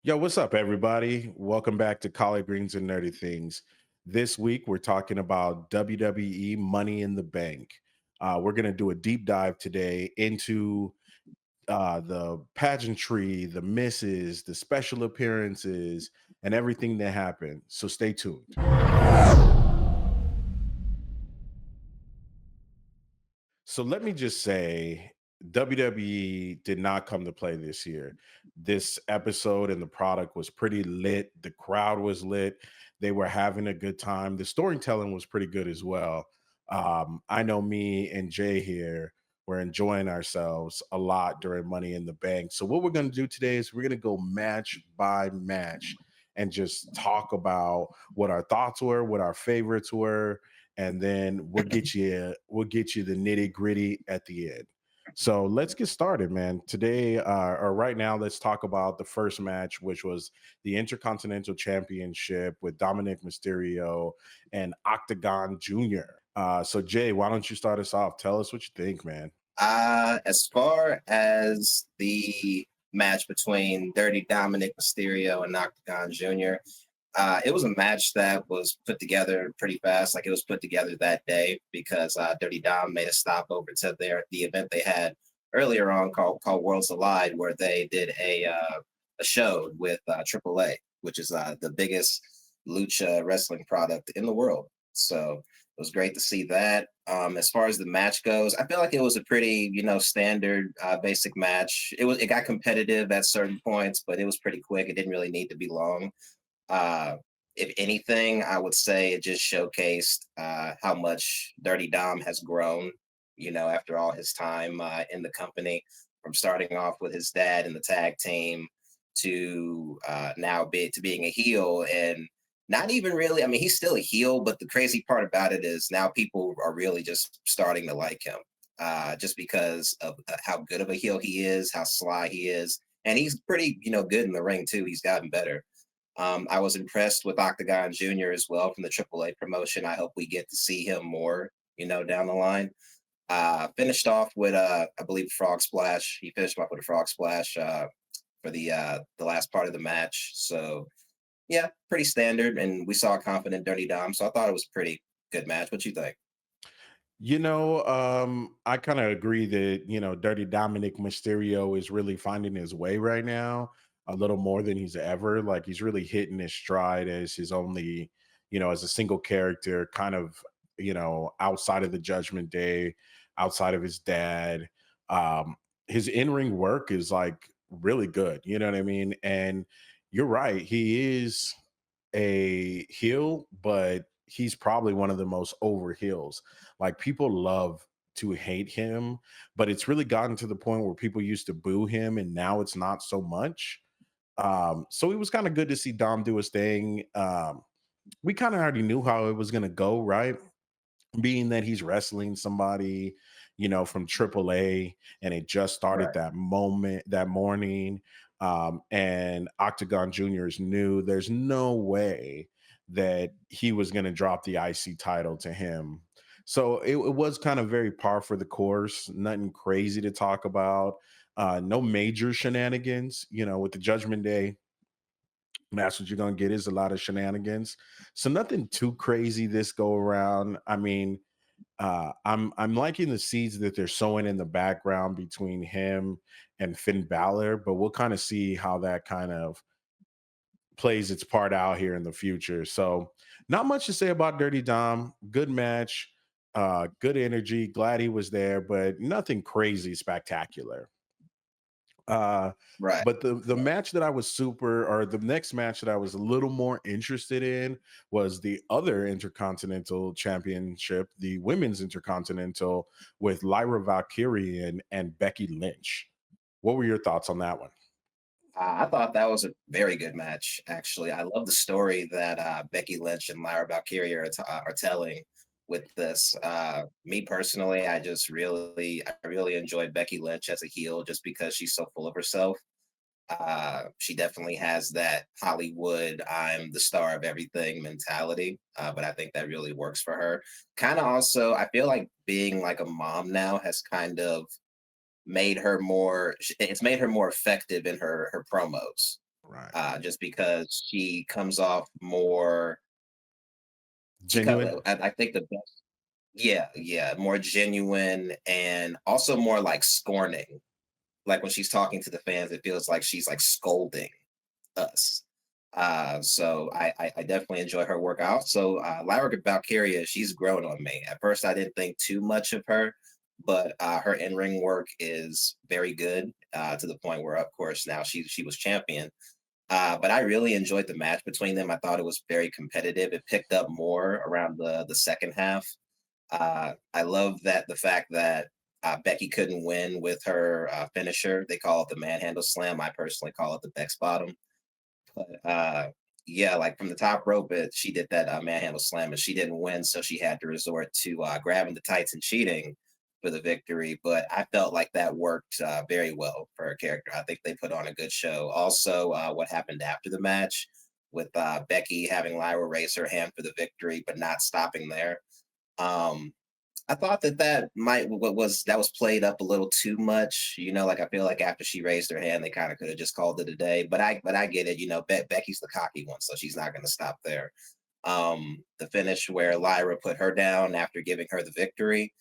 Yo, what's up, everybody? Welcome back to Collie Greens and Nerdy Things. This week, we're talking about WWE Money in the Bank. We're going to do a deep dive today into the pageantry, the misses, the special appearances, and everything that happened. So stay tuned. So let me just say, WWE did not come to play this year. This episode and the product was pretty lit. The crowd was lit. They were having a good time. The storytelling was pretty good as well. I know me and Jay here were enjoying ourselves a lot during Money in the Bank. So what we're going to do today is we're going to go match by match and just talk about what our thoughts were, what our favorites were, and then we'll get you the nitty gritty at the end. So let's get started, man. Today, or right now, let's talk about the first match, which was the Intercontinental Championship with Dominic Mysterio and Octagon Jr. So Jay, why don't you start us off? Tell us what you think, man. As far as the match between Dirty Dominic Mysterio and Octagon Jr., it was a match that was put together pretty fast. Like it was put together that day because Dirty Dom made a stop over to the event they had earlier on called Worlds Collide, where they did a show with AAA, which is the biggest lucha wrestling product in the world. So it was great to see that. As far as the match goes, I feel like it was a pretty, standard, basic match. It got competitive at certain points, but it was pretty quick. It didn't really need to be long. Uh, if anything, I would say it just showcased how much Dirty Dom has grown, after all his time in the company, from starting off with his dad in the tag team to being a heel and not even really. I mean, he's still a heel, but the crazy part about it is now people are really just starting to like him, just because of how good of a heel he is, how sly he is, and he's pretty, good in the ring too. He's gotten better. I was impressed with Octagon Jr. as well from the AAA promotion. I hope we get to see him more, down the line. Finished off with I believe frog splash. He finished off with a frog splash for the last part of the match. So yeah, pretty standard. And we saw a confident Dirty Dom, so I thought it was a pretty good match. What you think? I kind of agree that, Dirty Dominic Mysterio is really finding his way right now, a little more than he's ever. Like he's really hitting his stride as his only, as a single character, kind of, outside of the Judgment Day, outside of his dad. His in-ring work is like really good, you know what I mean? And you're right, he is a heel, but he's probably one of the most over heels. Like people love to hate him, but it's really gotten to the point where people used to boo him and now it's not so much. So it was kind of good to see Dom do his thing. We kind of already knew how it was going to go, right? Being that he's wrestling somebody, from AAA, and it just started Right. that morning. And Octagon Jr. is new. There's no way that he was going to drop the IC title to him. So it was kind of very par for the course, nothing crazy to talk about. No major shenanigans, with the Judgment Day. That's what you're gonna get is a lot of shenanigans. So nothing too crazy this go around. I mean, I'm liking the seeds that they're sowing in the background between him and Finn Balor, but we'll kind of see how that kind of plays its part out here in the future. So not much to say about Dirty Dom. Good match, good energy. Glad he was there, but nothing crazy spectacular. Uh, Right. but the match that I was super, or the next match that I was a little more interested in was the other Intercontinental Championship, the Women's Intercontinental with Lyra Valkyrie and Becky Lynch. What were your thoughts on that one? I thought that was a very good match, actually. I love the story that Becky Lynch and Lyra Valkyrie are telling with this. Me personally, I really enjoyed Becky Lynch as a heel just because she's so full of herself. She definitely has that Hollywood, I'm the star of everything mentality, but I think that really works for her. Kind of also, I feel like being like a mom now has kind of it's made her more effective in her promos. Right. just because she comes off more. Genuine. I think the best. Yeah, yeah, more genuine and also more like scorning. Like when she's talking to the fans, it feels like she's like scolding us. So I definitely enjoy her work. I also Lyra Valkyria, she's grown on me. At first, I didn't think too much of her, but her in ring work is very good to the point where, of course, now she was champion. But I really enjoyed the match between them. I thought it was very competitive. It picked up more around the second half. I love that the fact that Becky couldn't win with her finisher. They call it the manhandle slam. I personally call it the Bex bottom. But yeah, like from the top rope, she did that manhandle slam and she didn't win, so she had to resort to grabbing the tights and cheating for the victory. But I felt like that worked very well for her character. I think they put on a good show. Also, what happened after the match with Becky having Lyra raise her hand for the victory, but not stopping there. Um, I thought that that might what was that was played up a little too much. Like I feel like after she raised her hand, they kind of could have just called it a day. But I get it. Becky's the cocky one, so she's not going to stop there. The finish where Lyra put her down after giving her the victory,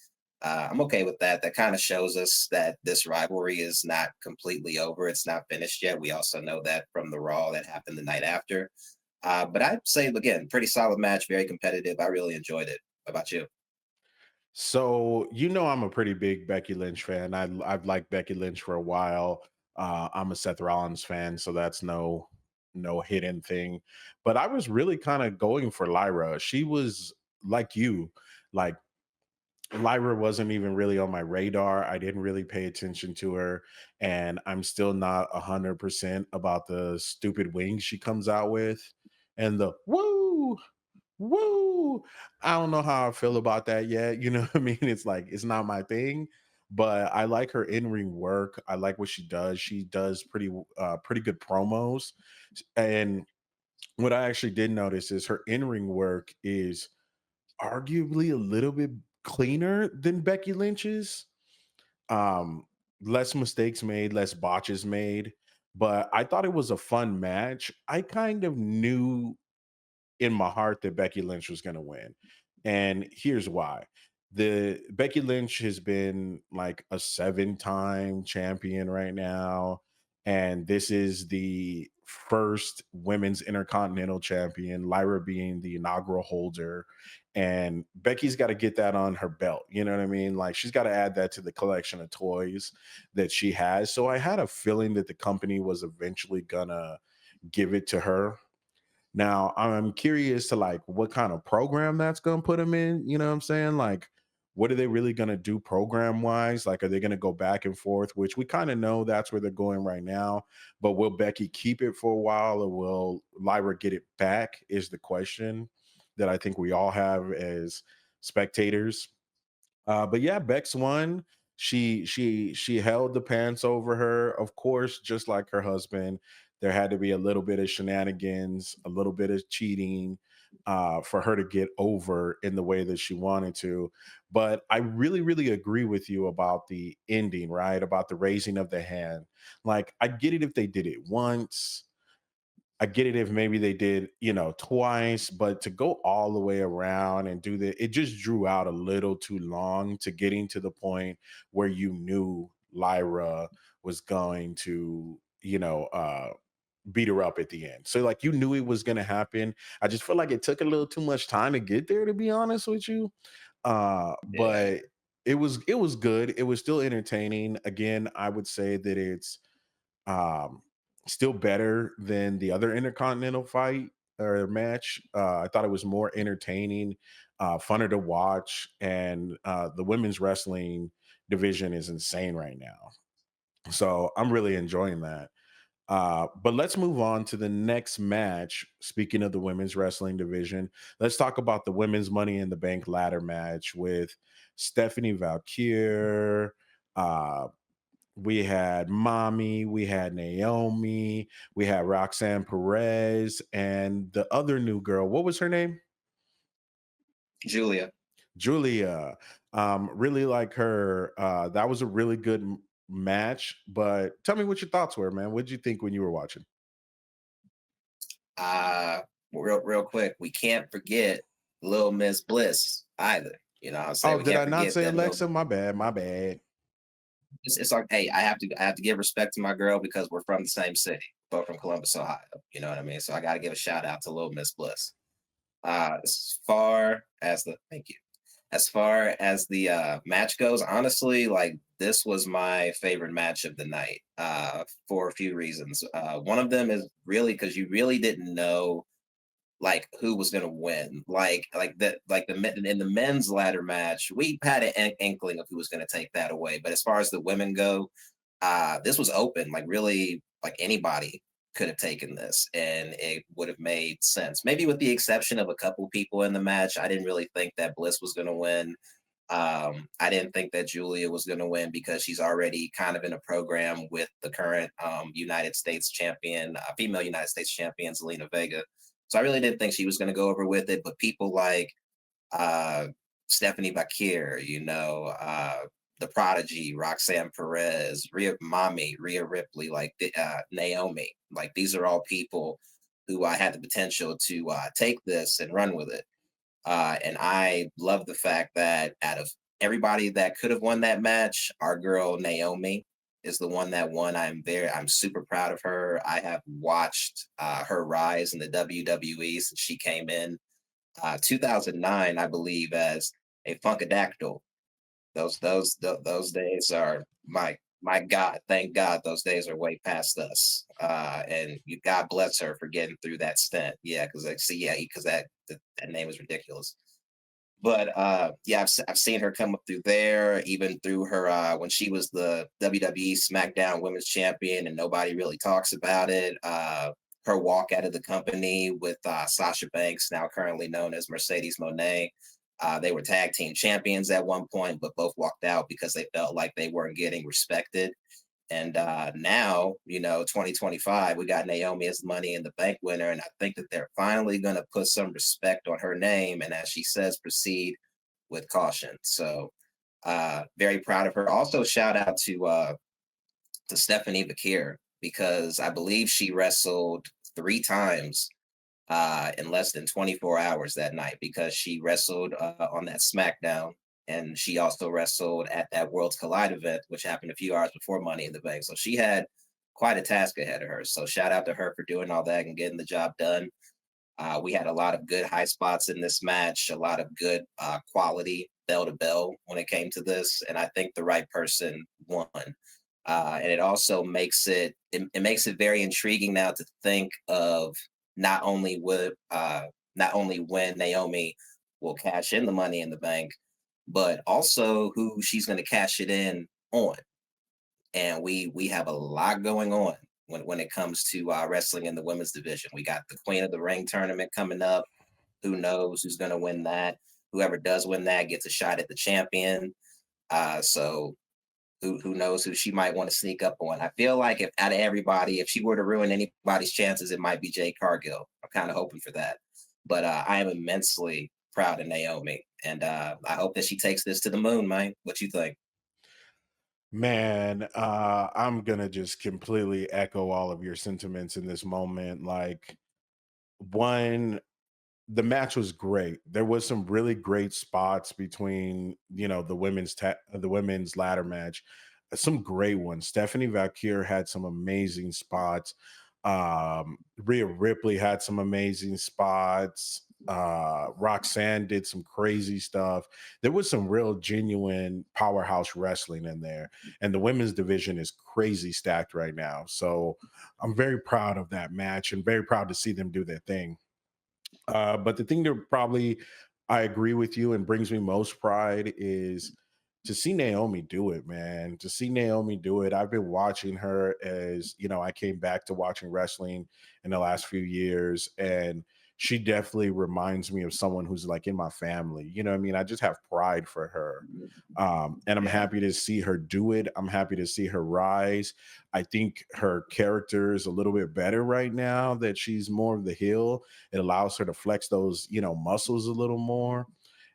I'm okay with that. That kind of shows us that this rivalry is not completely over. It's not finished yet. We also know that from the Raw that happened the night after. But I'd say again, pretty solid match, very competitive. I really enjoyed it. How about you? So I'm a pretty big Becky Lynch fan. I've liked Becky Lynch for a while. I'm a Seth Rollins fan, so that's no hidden thing. But I was really kind of going for Lyra. She was like you, like Lyra wasn't even really on my radar. I didn't really pay attention to her, and I'm still not 100% about the stupid wings she comes out with, and the woo. Woo! I don't know how I feel about that yet. You know what I mean? It's like it's not my thing, but I like her in-ring work. I like what she does. She does pretty good promos. And what I actually did notice is her in-ring work is arguably a little bit cleaner than Becky Lynch's. Um Less mistakes made, less botches made, but I thought it was a fun match. I kind of knew in my heart that Becky Lynch was going to win. And here's why. The Becky Lynch has been like a 7-time champion right now, and this is the first women's intercontinental champion, Lyra being the inaugural holder, and Becky's got to get that on her belt. You know what I mean? Like she's got to add that to the collection of toys that she has. So I had a feeling that the company was eventually gonna give it to her. Now, I'm curious to like what kind of program that's gonna put them in, you know what I'm saying? Like, what are they really gonna do program wise? Like, are they gonna go back and forth? Which we kind of know that's where they're going right now. But will Becky keep it for a while or will Lyra get it back? Is the question that I think we all have as spectators. But yeah, Bex won. She held the pants over her. Of course, just like her husband, there had to be a little bit of shenanigans, a little bit of cheating for her to get over in the way that she wanted to. But I really, really agree with you about the ending, right? About the raising of the hand. Like, I get it if they did it once. I get it if maybe they did, twice, but to go all the way around and do that, it just drew out a little too long to getting to the point where you knew Lyra was going to, beat her up at the end. So like you knew it was gonna happen. I just feel like it took a little too much time to get there, to be honest with you. Yeah. But it was good. It was still entertaining. Again, I would say that it's um, still better than the other intercontinental fight or match. I thought it was more entertaining, funner to watch, and the women's wrestling division is insane right now. So I'm really enjoying that. But let's move on to the next match. Speaking of the women's wrestling division, let's talk about the women's Money in the Bank ladder match with Stephanie Valkyr, uh, we had Mommy, we had Naomi, we had Roxanne Perez, and the other new girl. What was her name? Julia. Julia. Really like her. That was a really good match. But tell me what your thoughts were, man. What did you think when you were watching? Uh, real quick, we can't forget Little Miss Bliss either. You know what I'm saying? Oh, We did can't I not forget say that little. Alexa? My bad. My bad. It's like, hey, I have to give respect to my girl because we're from the same city, both from Columbus, Ohio. You know what I mean? So I got to give a shout out to Little Miss Bliss. As far as the thank you, as far as the match goes, honestly, like this was my favorite match of the night for a few reasons. One of them is really because you really didn't know like who was going to win. In the men's ladder match, we had an inkling of who was going to take that away. But as far as the women go, this was open. Like really, like anybody could have taken this, and it would have made sense. Maybe with the exception of a couple people in the match, I didn't really think that Bliss was going to win. I didn't think that Julia was going to win because she's already kind of in a program with the current United States champion, female United States champion, Zelina Vega. So I really didn't think she was going to go over with it. But people like uh, Stephanie Bakir, the Prodigy, Roxanne Perez, Rhea Ripley, Naomi, like these are all people who had the potential to take this and run with it. And I love the fact that out of everybody that could have won that match, our girl Naomi is the one that won. I'm super proud of her. I have watched her rise in the WWE since she came in 2009, I believe, as a Funkadactyl. Those days are my God. Thank God those days are way past us. And you God bless her for getting through that stint. Yeah, because that name is ridiculous. But yeah, I've seen her come up through there, even through her when she was the WWE SmackDown Women's Champion, and nobody really talks about it. Her walk out of the company with Sasha Banks, now currently known as Mercedes Monet. They were tag team champions at one point, but both walked out because they felt like they weren't getting respected. And now, 2025, we got Naomi as Money in the Bank winner. And I think that they're finally going to put some respect on her name. And as she says, proceed with caution. So very proud of her. Also, shout out to Stephanie Bakir because I believe she wrestled 3 times in less than 24 hours that night because she wrestled on that SmackDown and she also wrestled at that Worlds Collide event, which happened a few hours before Money in the Bank. So she had quite a task ahead of her. So shout out to her for doing all that and getting the job done. We had a lot of good high spots in this match, a lot of good quality bell to bell when it came to this, and I think the right person won. And it also it makes it very intriguing now to think of not only would not only when Naomi will cash in the Money in the Bank, but also who she's going to cash it in on. And we have a lot going on when it comes to wrestling in the women's division. We got the Queen of the Ring tournament coming up. Who knows who's going to win that? Whoever does win that gets a shot at the champion. So who knows who she might want to sneak up on. I feel like if out of everybody, if she were to ruin anybody's chances, it might be Jade Cargill. I'm kind of hoping for that. But I am immensely proud of Naomi. And I hope that she takes this to the moon, man. What you think? Man, I'm gonna just completely echo all of your sentiments in this moment. Like, one, the match was great. There was some really great spots between, the women's ladder match. Some great ones. Stephanie Valkyr had some amazing spots. Rhea Ripley had some amazing spots. Roxanne did some crazy stuff. There was some real genuine powerhouse wrestling in there. And the women's division is crazy stacked right now. So I'm very proud of that match and very proud to see them do their thing. But the thing that probably I agree with you and brings me most pride is to see Naomi do it, man. To see Naomi do it. I've been watching her as, I came back to watching wrestling in the last few years, and she definitely reminds me of someone who's like in my family. You know what I mean? I just have pride for her. And I'm Yeah. happy to see her do it. I'm happy to see her rise. I think her character is a little bit better right now that she's more of the heel. It allows her to flex those, muscles a little more.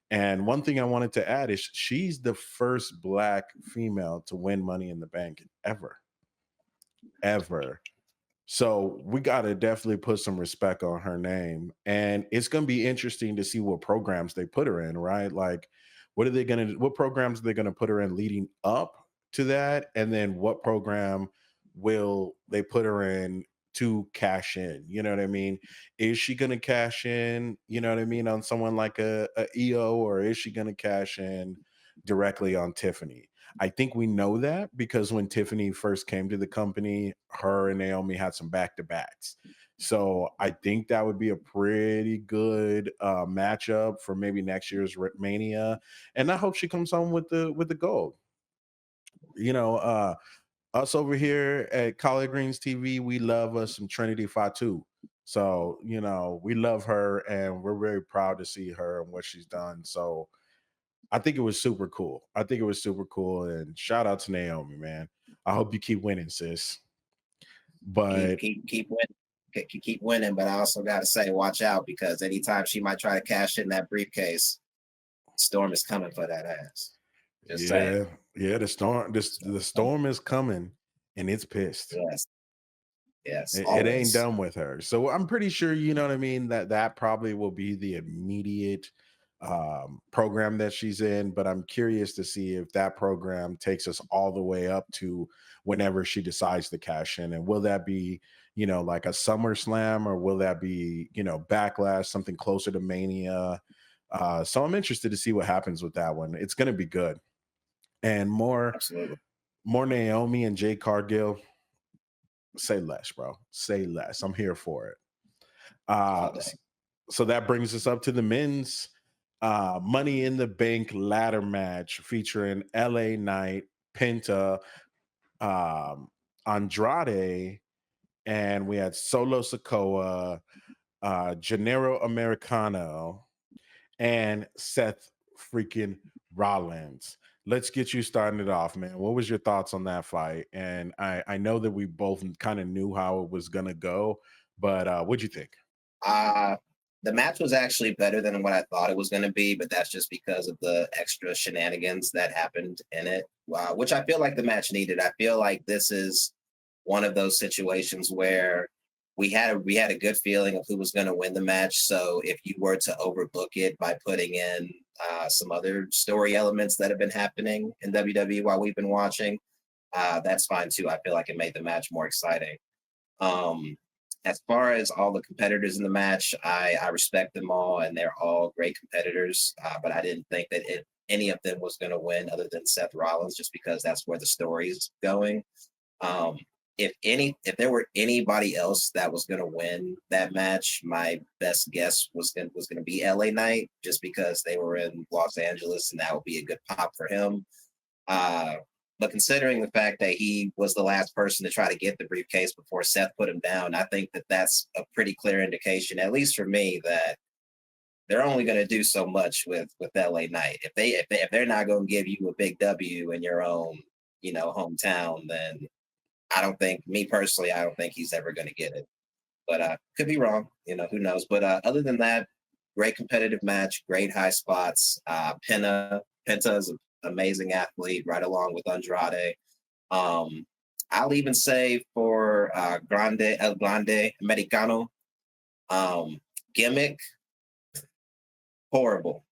And one thing I wanted to add is she's the first black female to win Money in the Bank ever, ever. So we got to definitely put some respect on her name. And it's going to be interesting to see what programs they put her in, right? Like, what programs are they going to put her in leading up to that? And then what program will they put her in to cash in? You know what I mean? Is she going to cash in, you know what I mean, on someone like a EO, or is she going to cash in directly on Tiffany? I think we know that because when Tiffany first came to the company, her and Naomi had some back to backs. So I think that would be a pretty good matchup for maybe next year's Mania, and I hope she comes home with the gold. You know, us over here at Collie Greens TV, we love us some Trinity Fatu. So we love her, and we're very proud to see her and what she's done. So I think it was super cool. I think it was super cool, and shout out to Naomi, man. I hope you keep winning, sis. Keep But keep keep winning. Keep winning, but I also got to say, watch out because anytime she might try to cash in that briefcase, Storm is coming for that ass. Just saying. yeah, yeah, the Storm is coming. storm is coming, and it's pissed. Yes, yes, It ain't always. done with her. So I'm pretty sure, you know what I mean, that probably will be the immediate program that she's in. But I'm curious to see if that program takes us all the way up to whenever she decides to cash in. And will that be, like a SummerSlam, or will that be, Backlash, something closer to Mania? So I'm interested to see what happens with that one. It's going to be good. And Absolutely. more Naomi and Jay Cargill. Say less, bro. Say less. I'm here for it. All Uh, day. s- so that brings us up to the men's Money in the Bank ladder match featuring LA Knight, Penta, um, Andrade, and we had Solo Sokoa, Gennaro Americano, and Seth freaking Rollins. Let's get you started off, man. What was your thoughts on that fight? And I know that we both kind of knew how it was gonna go, but what'd you think? Uh the match was actually better than what I thought it was going to be, but that's just because of the extra shenanigans that happened in it, which I feel like the match needed. I feel like this is one of those situations where we had a good feeling of who was going to win the match. So if you were to overbook it by putting in some other story elements that have been happening in WWE while we've been watching, that's fine too. I feel like it made the match more exciting. Um, as far as all the competitors in the match, I respect them all, and they're all great competitors. But I didn't think that any of them was going to win, other than Seth Rollins, just because that's where the story's going. Um, if there were anybody else that was going to win that match, my best guess was going to be LA Knight, just because they were in Los Angeles, and that would be a good pop for him. Uh, but considering the fact that he was the last person to try to get the briefcase before Seth put him down, I think that that's a pretty clear indication, at least for me, that they're only going to do so much with LA Knight. If they're not going to give you a big W in your own hometown, then I don't think, me personally, I don't think he's ever going to get it. But could be wrong. Who knows? But other than that, great competitive match, great high spots. Penta is an amazing athlete, right along with Andrade. Um, I'll even say for Grande Americano, um, gimmick horrible.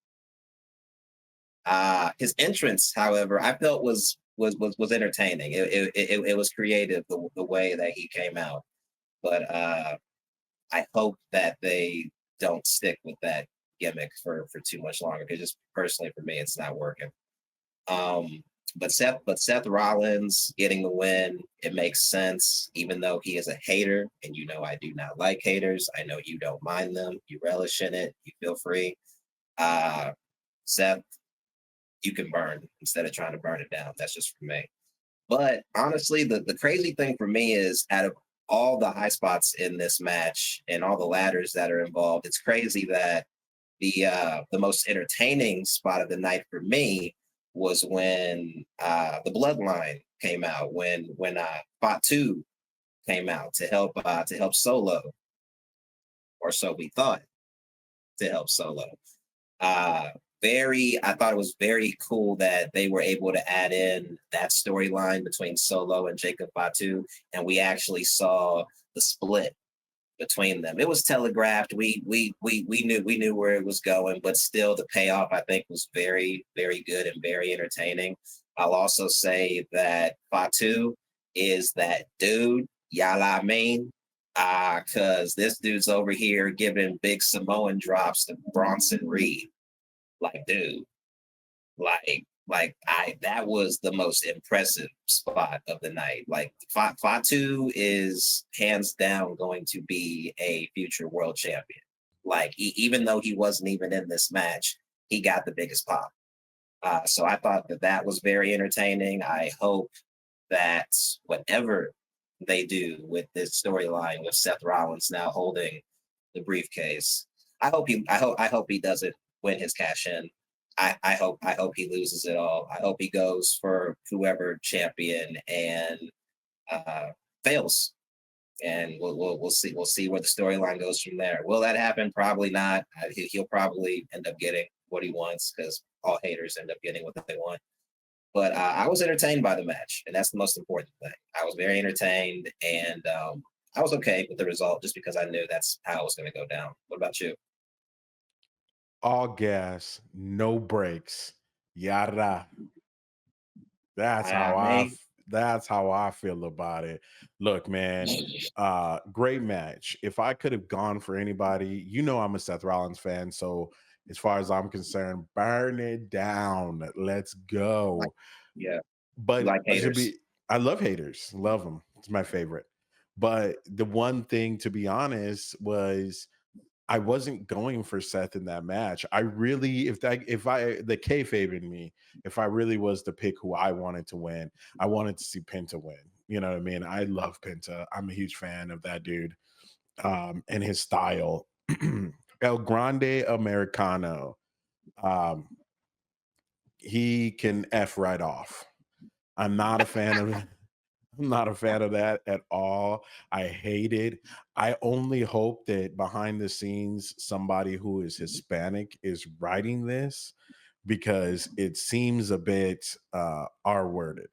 His entrance, however, I felt was entertaining. It was creative the way that he came out, but I hope that they don't stick with that gimmick for too much longer, because just personally for me, it's not working. Um, but Seth Rollins getting the win, it makes sense, even though he is a hater, and I do not like haters. I know you don't mind them. You relish in it. You feel free. Uh, Seth, you can burn instead of trying to burn it down. That's just for me. But honestly, the crazy thing for me is, out of all the high spots in this match and all the ladders that are involved, it's crazy that the most entertaining spot of the night for me was when the Bloodline came out, when Fatu came out to help Solo, or so we thought, to help Solo. Uh, I thought it was very cool that they were able to add in that storyline between Solo and Jacob Fatu, and we actually saw the split between them. It was telegraphed. We knew where it was going, but still the payoff I think was very very good and very entertaining. I'll also say that Fatu is that dude. Y'all I mean, cause this dude's over here giving big Samoan drops to Bronson Reed. Like, dude, like I that was the most impressive spot of the night. Like Fatu is hands down going to be a future world champion. Like even though he wasn't even in this match, he got the biggest pop. So I thought that that was very entertaining. I hope that whatever they do with this storyline with Seth Rollins now holding the briefcase, I hope he doesn't win his cash in. I hope he loses it all. I hope he goes for whoever champion and uh, fails, and we'll see where the storyline goes from there. Will that happen? Probably not. He'll probably end up getting what he wants because all haters end up getting what they want. But I was entertained by the match, and that's the most important thing. I was very entertained, and I was okay with the result just because I knew that's how it was going to go down. What about you? All gas, no brakes. Yada. That's how Man, that's how I feel about it. Look, man, great match. If I could have gone for anybody, I'm a Seth Rollins fan, so as far as I'm concerned, burn it down. Let's like, go. yeah, you But like to haters. be I love haters. Love them. It's my favorite. But the one thing, to be honest, was I wasn't going for Seth in that match. I really, if I, the kayfabe in me, if I really was to pick who I wanted to win, I wanted to see Penta win. You know what I mean? I love Penta. I'm a huge fan of that dude, and his style. El Grande Americano. Um, he can f right off. I'm not a fan of. I'm not a fan of that at all. I hate it. I only hope that behind the scenes, somebody who is Hispanic is writing this, because it seems a bit R worded.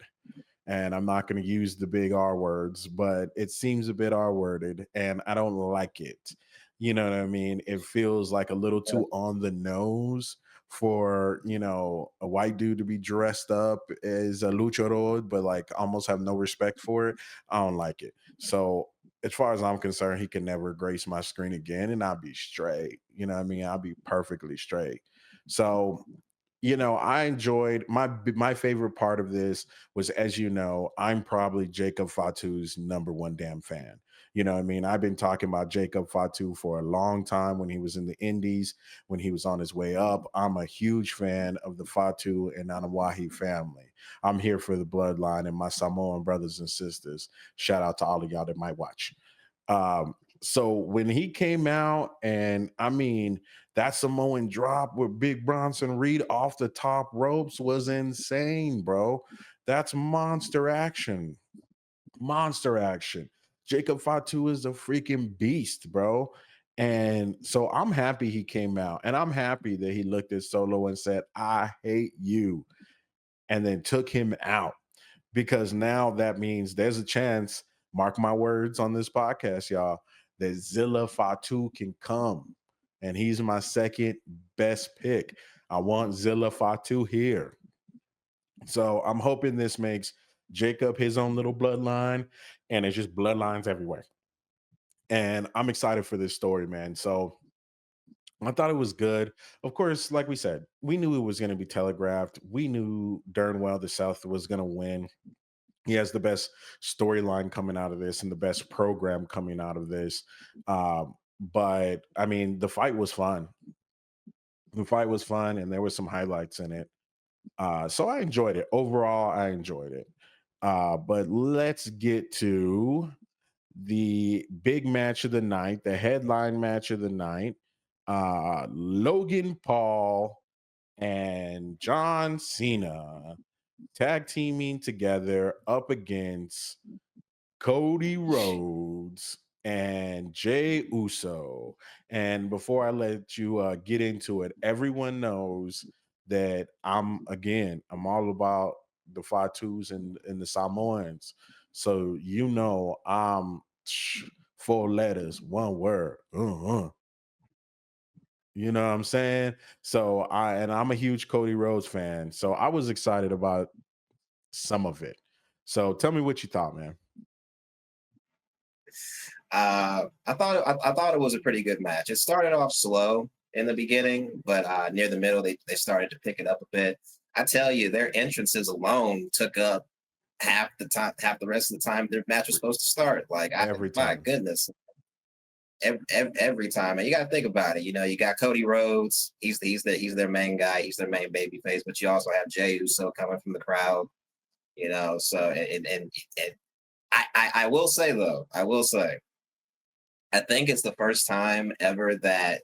And I'm not going to use the big R words, but it seems a bit R worded, and I don't like it. You know what I mean? It feels like a little Yeah, too on the nose for, a white dude to be dressed up as a luchador, but like almost have no respect for it. I don't like it. So, as far as I'm concerned, he can never grace my screen again, and I'll be straight. You know what I mean? I'll be perfectly straight. So, I enjoyed my favorite part of this was, as I'm probably Jacob Fatu's number one damn fan. You know what I mean? I've been talking about Jacob Fatu for a long time when he was in the Indies, when he was on his way up. I'm a huge fan of the Fatu and Anawahi family. I'm here for the bloodline and my Samoan brothers and sisters. Shout out to all of y'all that might watch. So when he came out, and I mean, that Samoan drop with Big Bronson Reed off the top ropes was insane, bro. That's monster action. Monster action. Jacob Fatu is a freaking beast, bro. And so I'm happy he came out, and I'm happy that he looked at Solo and said, I hate you, and then took him out, because now that means there's a chance, mark my words on this podcast, y'all, that Zilla Fatu can come. And he's my second best pick. I want Zilla Fatu here. So I'm hoping this makes Jacob his own little bloodline, and it's just bloodlines everywhere. And I'm excited for this story, man. So I thought it was good. Of course, like we said, we knew it was going to be telegraphed. We knew darn well the South was going to win. He has the best storyline coming out of this and the best program coming out of this. But I mean, the fight was fun. The fight was fun, and there was some highlights in it. So I enjoyed it. Overall, I enjoyed it. But let's get to the big match of the night, the headline match of the night. Logan Paul and John Cena tag teaming together up against Cody Rhodes and Jay Uso. And before I let you get into it, everyone knows that I'm all about the Fatus and the Samoans. So I'm four letters, one word. You know what I'm saying? So I'm a huge Cody Rhodes fan. So I was excited about some of it. So tell me what you thought, man. I thought it was a pretty good match. It started off slow in the beginning, but near the middle they started to pick it up a bit. I tell you, their entrances alone took up half the time, half the rest of the time their match was supposed to start. Like, Every my time. goodness, every time. And you got to think about it. You know, you got Cody Rhodes. He's their main guy. He's their main baby face. But you also have Jey Uso coming from the crowd. You know, so and I will say though, I think it's the first time ever that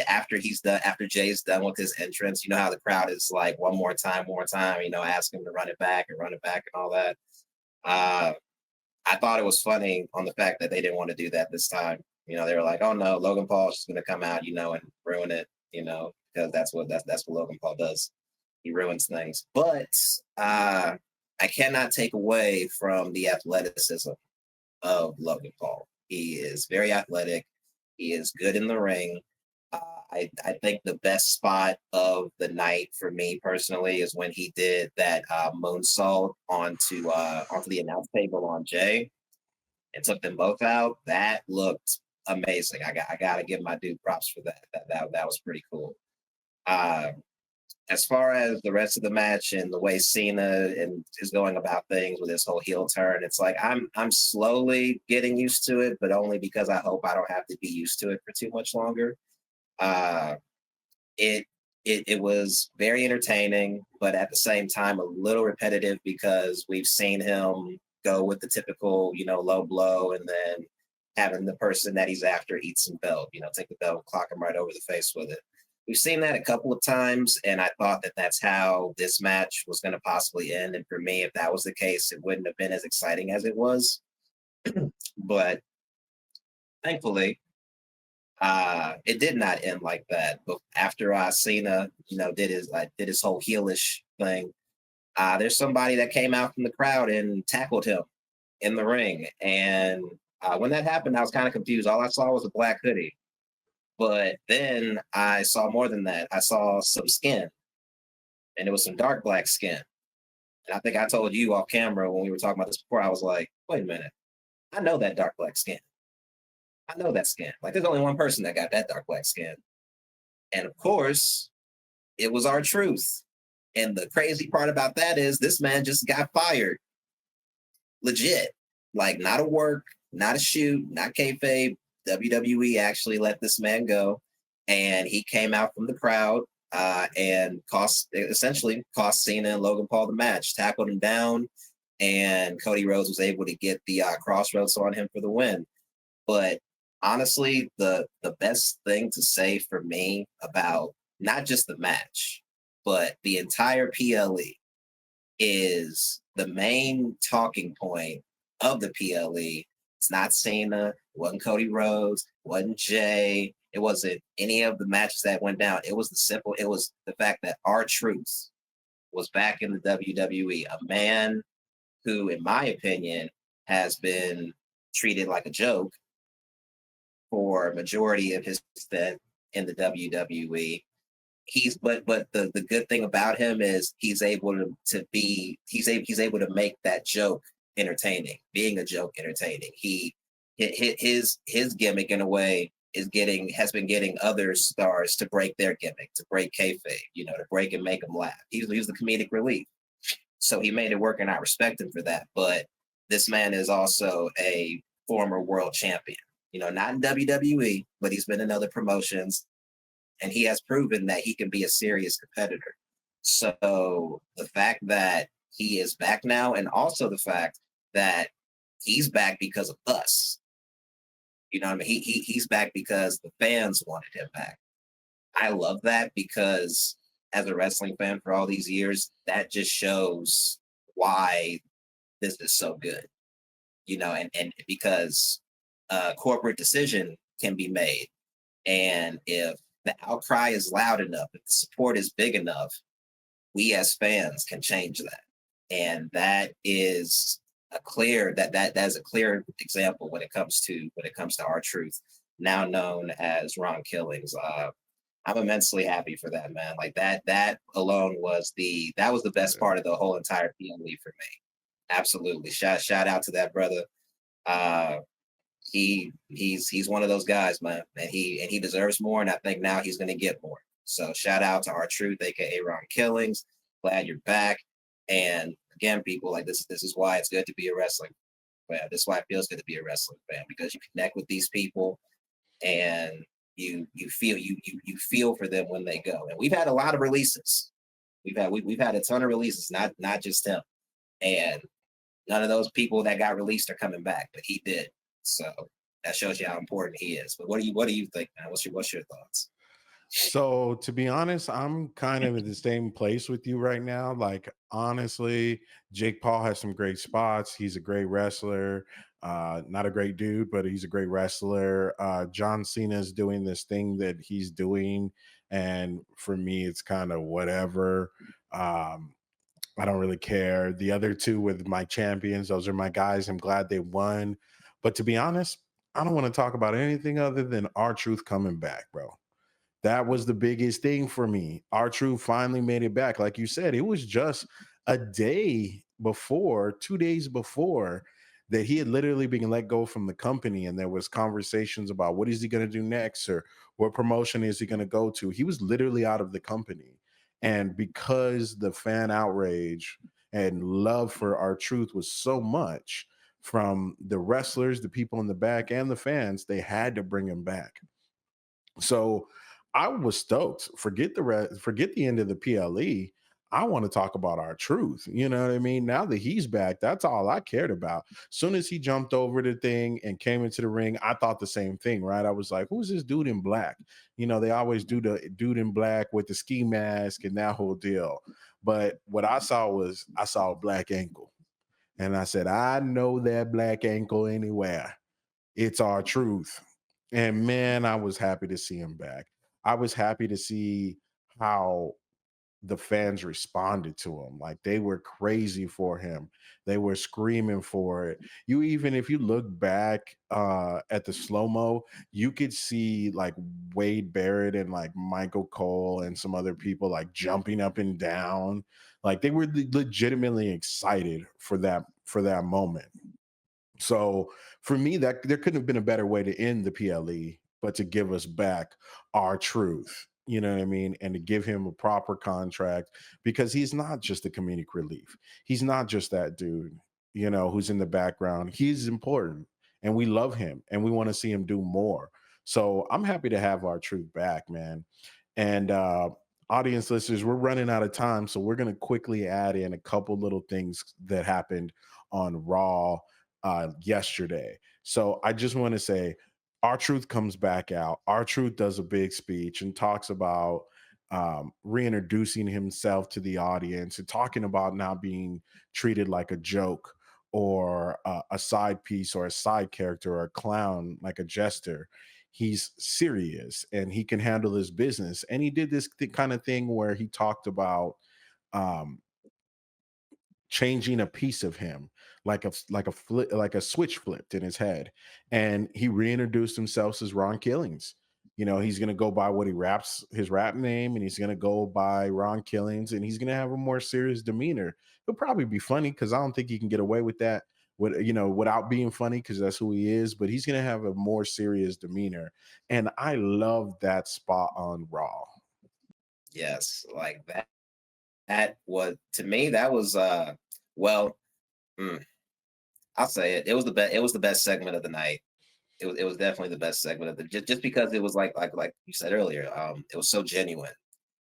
after Jay's done with his entrance, you know how the crowd is like, one more time, you know, ask him to run it back and all that. Uh, I thought it was funny on the fact that they didn't want to do that this time. You know, they were like, oh no, Logan Paul's just going to come out, you know, and ruin it, you know, because that's what Logan Paul does. He ruins things. But I cannot take away from the athleticism of Logan Paul. He is very athletic. He is good in the ring. I think the best spot of the night for me personally is when he did that moonsault onto the announce table on Jay and took them both out. That looked amazing. I got to give my dude props for that. That was pretty cool. Uh, as far as the rest of the match and the way Cena and is going about things with his whole heel turn, it's like I'm slowly getting used to it, but only because I hope I don't have to be used to it for too much longer. Uh, it it was very entertaining, but at the same time a little repetitive because we've seen him go with the typical, you know, low blow and then having the person that he's after eat some belt, you know, take the belt, clock him right over the face with it. We've seen that a couple of times, and I thought that that's how this match was going to possibly end. And for me, if that was the case, it wouldn't have been as exciting as it was. But thankfully, it did not end like that. But after Cena, you know, did his whole heelish thing, there's somebody that came out from the crowd and tackled him in the ring. And when that happened, I was kind of confused. All I saw was a black hoodie. But then I saw more than that. I saw some skin, and it was some dark black skin. And I think I told you off camera when we were talking about this before, I was like, wait a minute. I know that dark black skin. I know that skin. Like, there's only one person that got that dark black skin. And of course, it was R-Truth. And the crazy part about that is this man just got fired. Legit. Like, not a work, not a shoot, not kayfabe. WWE actually let this man go. And he came out from the crowd and essentially cost Cena and Logan Paul the match, tackled him down, and Cody Rhodes was able to get the crossroads on him for the win. But honestly, the best thing to say for me about not just the match, but the entire PLE is the main talking point of the PLE. It's not Cena, it wasn't Cody Rhodes, it wasn't Jay, it wasn't any of the matches that went down. It was the fact that R-Truth was back in the WWE, a man who, in my opinion, has been treated like a joke for a majority of his stint in the WWE. The good thing about him is he's able to make that joke entertaining, being a joke entertaining. His gimmick in a way has been getting other stars to break their gimmick, to break kayfabe, you know, to break and make them laugh. He's the comedic relief. So he made it work, and I respect him for that. But this man is also a former world champion. You know, not in WWE, but he's been in other promotions, and he has proven that he can be a serious competitor. So the fact that he is back now, and also the fact that he's back because of us. You know what I mean? He's back because the fans wanted him back. I love that because as a wrestling fan for all these years, that just shows why this is so good. You know, and because a corporate decision can be made. And if the outcry is loud enough, if the support is big enough, we as fans can change that. And that is a clear that's a clear example when it comes to our truth, now known as Ron Killings. I'm immensely happy for that, man. Like that alone was the best Yeah. part of the whole entire PLE for me. Absolutely. Shout out to that brother. Uh he's one of those guys, man, and he deserves more, and I think now he's gonna get more. So shout out to our truth, aka Ron Killings. Glad you're back. And again, people, like this is why it's good to be a wrestling fan. This is why it feels good to be a wrestling fan, because you connect with these people and you feel for them when they go. And we've had a lot of releases. We've had a ton of releases, not just him. And none of those people that got released are coming back, but he did. So that shows you how important he is. But what do you think, man? What's your thoughts? So to be honest, I'm kind of in the same place with you right now. Like honestly, Jake Paul has some great spots. He's a great wrestler. Not a great dude, but he's a great wrestler. John Cena's doing this thing that he's doing, and for me, it's kind of whatever. Um, I don't really care. The other two with my champions, those are my guys. I'm glad they won. But to be honest, I don't want to talk about anything other than our truth coming back, bro. That was the biggest thing for me. Our Truth finally made it back. Like you said, it was just a day before, 2 days before, that he had literally been let go from the company, and there was conversations about what is he going to do next or what promotion is he going to go to. He was literally out of the company. And because the fan outrage and love for Our Truth was so much from the wrestlers, the people in the back, and the fans, they had to bring him back. So I was stoked. Forget the end of the PLE. I want to talk about Our Truth. You know what I mean? Now that he's back, that's all I cared about. Soon as he jumped over the thing and came into the ring, I thought the same thing, right? I was like, who's this dude in black? You know, they always do the dude in black with the ski mask and that whole deal. But what I saw a black ankle. And I said, I know that black ankle anywhere. It's Our Truth. And man, I was happy to see him back. I was happy to see how the fans responded to him. Like they were crazy for him. They were screaming for it. You even if you look back at the slow-mo, you could see like Wade Barrett and like Michael Cole and some other people like jumping up and down. Like they were legitimately excited for that moment. So for me, that there couldn't have been a better way to end the PLE, but to give us back Our Truth. You know what I mean? And to give him a proper contract because he's not just a comedic relief. He's not just that dude, you know, who's in the background. He's important and we love him and we want to see him do more. So I'm happy to have Our Truth back, man. And audience listeners, we're running out of time. So we're going to quickly add in a couple little things that happened on Raw yesterday. So I just want to say, Our Truth comes back out. Our Truth does a big speech and talks about reintroducing himself to the audience and talking about not being treated like a joke or a side piece or a side character or a clown like a jester. He's serious and he can handle his business. And he did this kind of thing where he talked about um, changing a piece of him like a switch flipped in his head, and he reintroduced himself as Ron Killings. You know, he's going to go by what he raps his rap name, and he's going to go by Ron Killings, and he's going to have a more serious demeanor. He'll probably be funny because I don't think he can get away with that with, you know, without being funny because that's who he is, but he's going to have a more serious demeanor, and I love that spot on Raw. Yes, like that. That was to me. That was well. mm, I'll say it. It was the best. It was the best segment of the night. It was definitely the best segment of the just because it was like you said earlier. It was so genuine.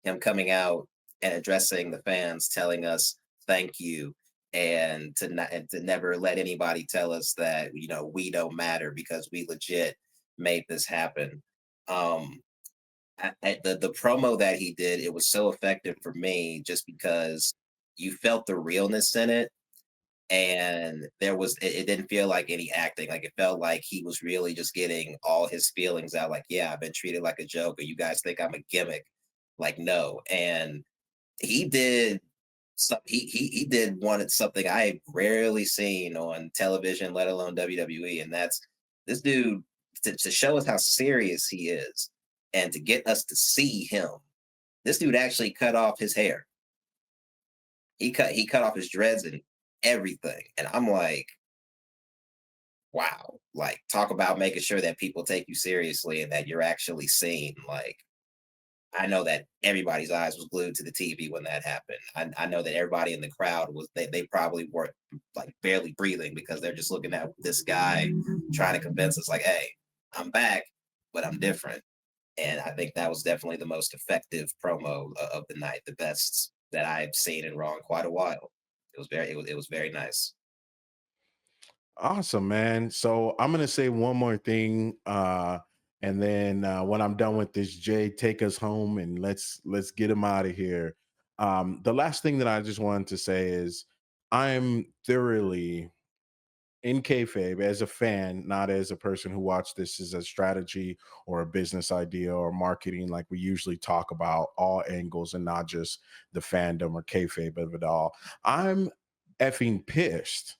Him coming out and addressing the fans, telling us thank you, and to never let anybody tell us that we don't matter because we legit made this happen. Um, the promo that he did, it was so effective for me just because you felt the realness in it, and it didn't feel like any acting. Like it felt like he was really just getting all his feelings out. Like, yeah, I've been treated like a joke, or you guys think I'm a gimmick. Like, no. And he did he did wanted something I rarely seen on television, let alone WWE, and that's this dude to show us how serious he is, and to get us to see him. This dude actually cut off his hair. He cut off his dreads and everything, and I'm like, wow. Like, talk about making sure that people take you seriously and that you're actually seen. Like, I know that everybody's eyes was glued to the TV when that happened. I know that everybody in the crowd was they probably weren't like barely breathing because they're just looking at this guy trying to convince us like, hey, I'm back, but I'm different. And I think that was definitely the most effective promo of the night, the best that I've seen in Raw in quite a while. It was very nice. Awesome, man. So I'm gonna say one more thing, and then when I'm done with this, Jay, take us home and let's get him out of here. The last thing that I just wanted to say is I'm thoroughly in kayfabe as a fan, not as a person who watched this as a strategy or a business idea or marketing. Like we usually talk about all angles and not just the fandom or kayfabe of it all. I'm effing pissed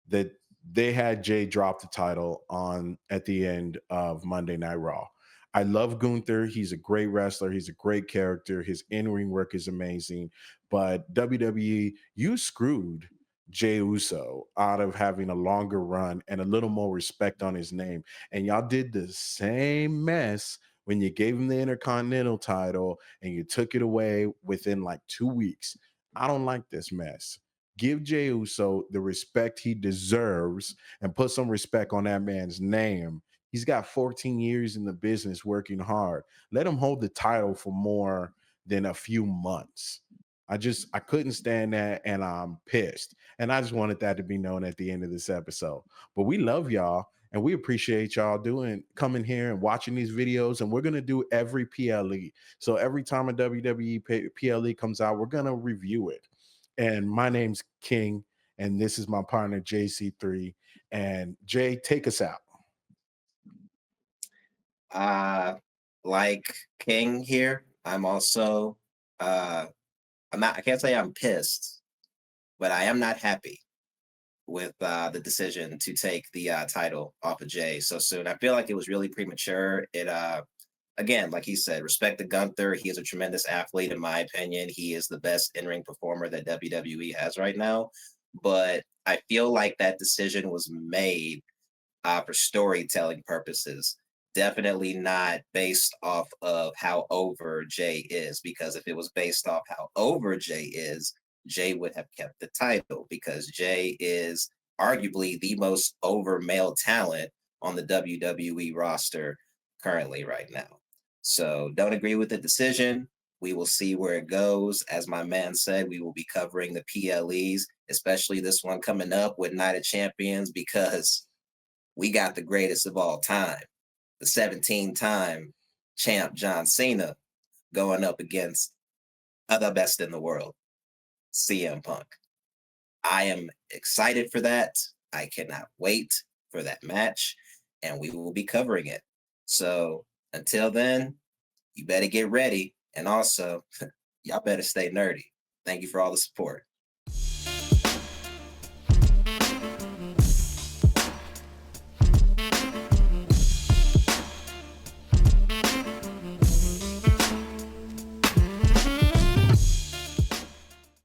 that they had Jay drop the title on at the end of Monday Night Raw. I love Gunther. He's a great wrestler. He's a great character. His in-ring work is amazing. But WWE, you screwed Jay Uso out of having a longer run and a little more respect on his name. And y'all did the same mess when you gave him the Intercontinental title and you took it away within like 2 weeks. I don't like this mess. Give Jey Uso the respect he deserves and put some respect on that man's name. He's got 14 years in the business working hard. Let him hold the title for more than a few months. I couldn't stand that and I'm pissed. And I just wanted that to be known at the end of this episode. But we love y'all and we appreciate y'all doing coming here and watching these videos, and we're going to do every PLE. So every time a WWE PLE comes out, we're going to review it. And my name's King, and this is my partner JC3. And Jay, take us out. Uh like King here, I'm also uh I can't say I'm pissed, but I am not happy with the decision to take the title off of Jay so soon. I feel like it was really premature. It again, like he said, respect the Gunther. He is a tremendous athlete, in my opinion. He is the best in ring performer that WWE has right now. But I feel like that decision was made for storytelling purposes. Definitely not based off of how over Jay is, because if it was based off how over Jay is, Jay would have kept the title because Jay is arguably the most over male talent on the WWE roster currently right now. So don't agree with the decision. We will see where it goes. As my man said, we will be covering the PLEs, especially this one coming up with Night of Champions, because we got the greatest of all time, the 17-time champ John Cena going up against the best in the world, CM Punk. I am excited for that. I cannot wait for that match, and we will be covering it. So until then, you better get ready. And also, y'all better stay nerdy. Thank you for all the support.